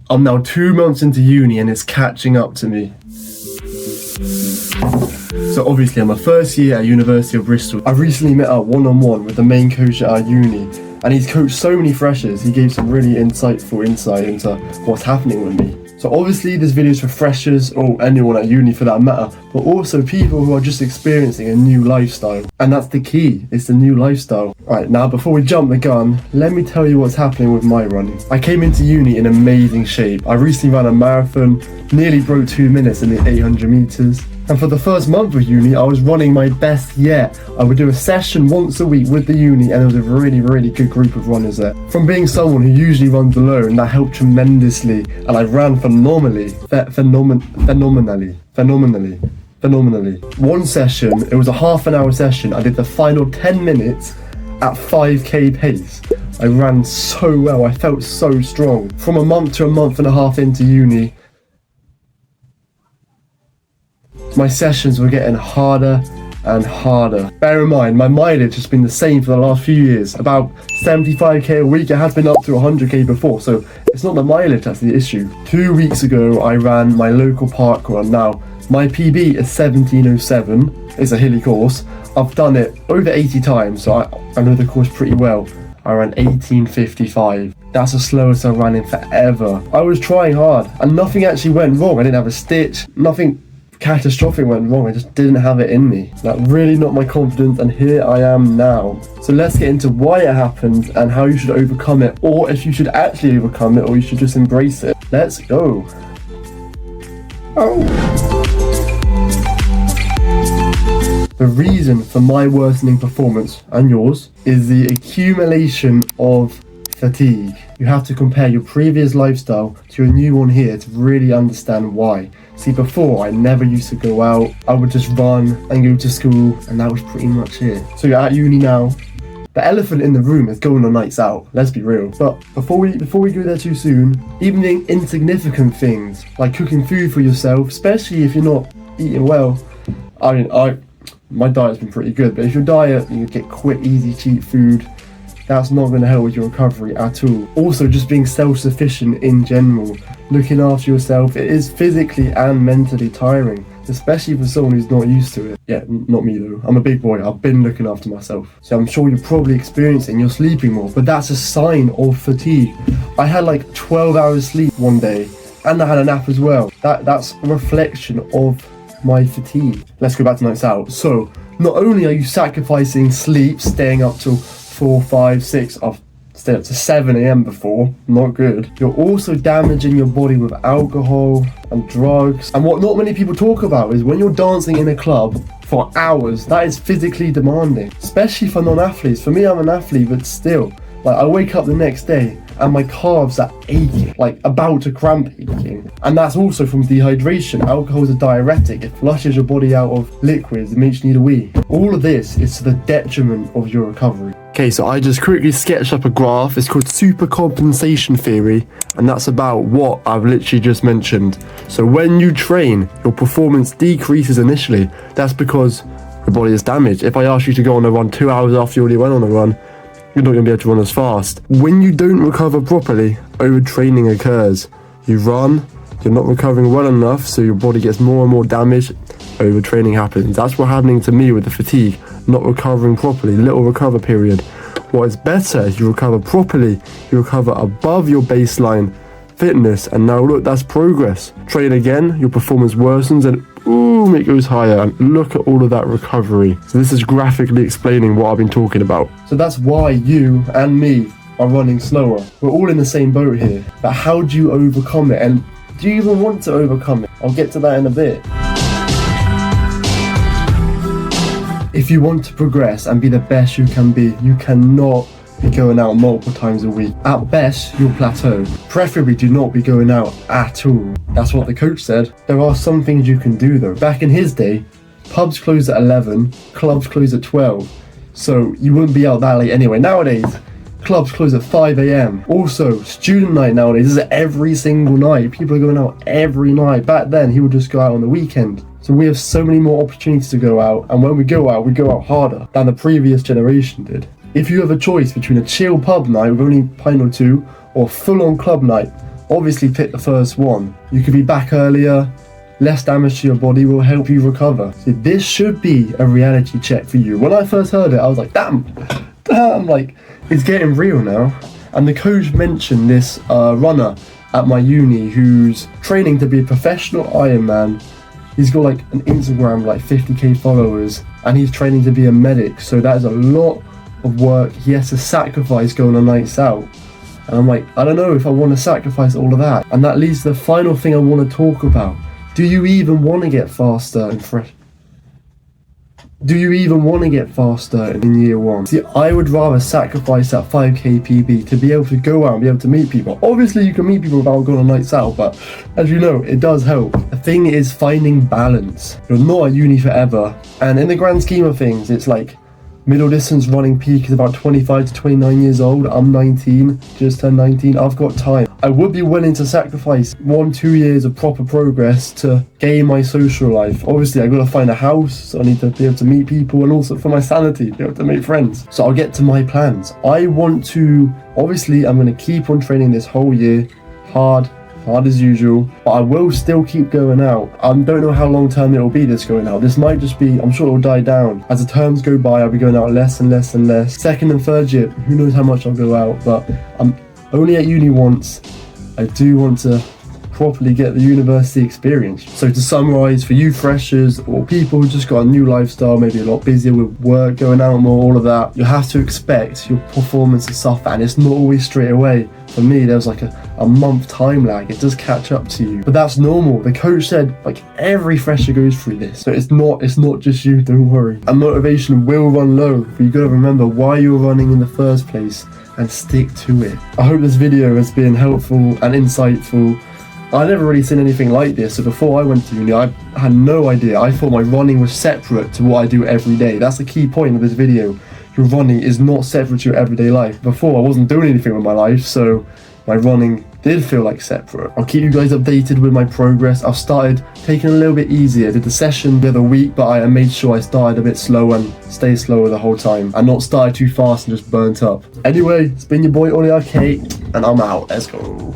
I'm now 2 months into uni and it's catching up to me. So obviously I'm a first year at University of Bristol. I recently met up one-on-one with the main coach at our uni, and he's coached so many freshers. He gave some really insightful insight into what's happening with me. So obviously this video is for freshers, or anyone at uni for that matter, but also people who are just experiencing a new lifestyle. And that's the key, it's the new lifestyle. Right, now before we jump the gun, let me tell you what's happening with my running. I came into uni in amazing shape. I recently ran a marathon, nearly broke 2 minutes in the 800 meters. And for the first month of uni, I was running my best yet. I would do a session once a week with the uni, and there was a really, really good group of runners there. From being someone who usually runs alone, that helped tremendously, and I ran phenomenally. One session, it was a half an hour session. I did the final 10 minutes at 5k pace. I ran so well, I felt so strong. From a month to a month and a half into uni, my sessions were getting harder and harder. Bear in mind, my mileage has been the same for the last few years, about 75k a week. It has been up to 100k before, so it's not the mileage that's the issue. 2 weeks ago, I ran my local park run. Now, my PB is 17:07. It's a hilly course. I've done it over 80 times, so I know the course pretty well. I ran 18:55. That's the slowest I've run in forever. I was trying hard, and nothing actually went wrong. I didn't have a stitch, nothing catastrophic went wrong. I just didn't have it in me. That really knocked my confidence, and here I am now. So let's get into why it happened and how you should overcome it, or if you should actually overcome it, or you should just embrace it. Let's go. The reason for my worsening performance, and yours, is the accumulation of fatigue. You have to compare your previous lifestyle to your new one here to really understand why. See, before, I never used to go out. I would just run and go to school, and that was pretty much it. So you're at uni now. The elephant in the room is going on nights out, let's be real. But before we go there too soon, even the insignificant things, like cooking food for yourself, especially if you're not eating well. My diet's been pretty good, but if your diet, you get quick, easy, cheap food, that's not going to help with your recovery at all. Also, just being self-sufficient in general, looking after yourself, it is physically and mentally tiring, especially for someone who's not used to it. Yeah, not me though. I'm a big boy, I've been looking after myself. So I'm sure you're probably experiencing, you're sleeping more, but that's a sign of fatigue. I had like 12 hours sleep one day, and I had a nap as well. That's a reflection of my fatigue. Let's go back to nights out. So, not only are you sacrificing sleep, staying up till 4, 5, 6, I've stayed up to 7 a.m. before, not good. You're also damaging your body with alcohol and drugs. And what not many people talk about is when you're dancing in a club for hours, that is physically demanding, especially for non-athletes. For me, I'm an athlete, but still, like I wake up the next day and my calves are aching, like about to cramp aching. And that's also from dehydration. Alcohol is a diuretic. It flushes your body out of liquids. It makes you need a wee. All of this is to the detriment of your recovery. Okay, so I just quickly sketched up a graph. It's called supercompensation theory, and that's about what I've literally just mentioned. So when you train, your performance decreases initially. That's because your body is damaged. If I ask you to go on a run 2 hours after you already went on a run, you're not going to be able to run as fast. When you don't recover properly, overtraining occurs. You run, you're not recovering well enough, so your body gets more and more damaged, overtraining happens. That's what's happening to me with the fatigue, not recovering properly, little recover period. What is better is you recover properly, you recover above your baseline fitness, and now look, that's progress. Train again, your performance worsens, and boom, it goes higher, and look at all of that recovery. So this is graphically explaining what I've been talking about. So that's why you and me are running slower. We're all in the same boat here. But how do you overcome it? And do you even want to overcome it? I'll get to that in a bit. If you want to progress and be the best you can be, you cannot be going out multiple times a week. At best, you'll plateau. Preferably do not be going out at all. That's what the coach said. There are some things you can do though. Back in his day, pubs closed at 11, clubs closed at 12. So you wouldn't be out that late anyway. Nowadays, clubs close at 5 a.m. Also, student night nowadays is every single night. People are going out every night. Back then, he would just go out on the weekend. So we have so many more opportunities to go out, and when we go out harder than the previous generation did. If you have a choice between a chill pub night with only a pint or two, or full-on club night, obviously pick the first one. You could be back earlier, less damage to your body will help you recover. So this should be a reality check for you. When I first heard it, I was like, damn, like, it's getting real now. And the coach mentioned this runner at my uni who's training to be a professional Ironman. He's got like an Instagram, like 50k followers, and he's training to be a medic. So that is a lot of work. He has to sacrifice going on nights out. And I'm like, I don't know if I want to sacrifice all of that. And that leads to the final thing I want to talk about. Do you even want to get faster and fresh? Do you even want to get faster in year one? See, I would rather sacrifice that 5k PB to be able to go out and be able to meet people. Obviously, you can meet people without going on nights out, but as you know, it does help. The thing is finding balance. You're not at uni forever, and in the grand scheme of things, it's like middle distance running peak is about 25 to 29 years old. I'm 19, just turned 19. I've got time. I would be willing to sacrifice 1-2 years of proper progress to gain my social life. Obviously, I've got to find a house, so I need to be able to meet people, and also for my sanity, be able to make friends. So I'll get to my plans. I want to, obviously, I'm going to keep on training this whole year, hard as usual, but I will still keep going out. I don't know how long term it will be this going out. This might just be, I'm sure it will die down. As the terms go by, I'll be going out less and less and less. Second and third year, who knows how much I'll go out, but I'm only at uni once. I do want to properly get the university experience. So to summarize, for you freshers or people who just got a new lifestyle, maybe a lot busier with work, going out more, all of that, you have to expect your performance to suffer, and it's not always straight away. For me, there was like a month time lag. It does catch up to you, but that's normal. The coach said like every fresher goes through this, so it's not just you, don't worry. And motivation will run low, but you gotta remember why you're running in the first place and stick to it. I hope this video has been helpful and insightful. I'd never really seen anything like this, so before I went to uni, I had no idea. I thought my running was separate to what I do every day. That's the key point of this video. Your running is not separate to your everyday life. Before, I wasn't doing anything with my life, so my running did feel like separate. I'll keep you guys updated with my progress. I've started taking it a little bit easier. I did the session the other week, but I made sure I started a bit slow and stay slower the whole time, and not started too fast and just burnt up. Anyway, it's been your boy Oli Arcade, and I'm out. Let's go.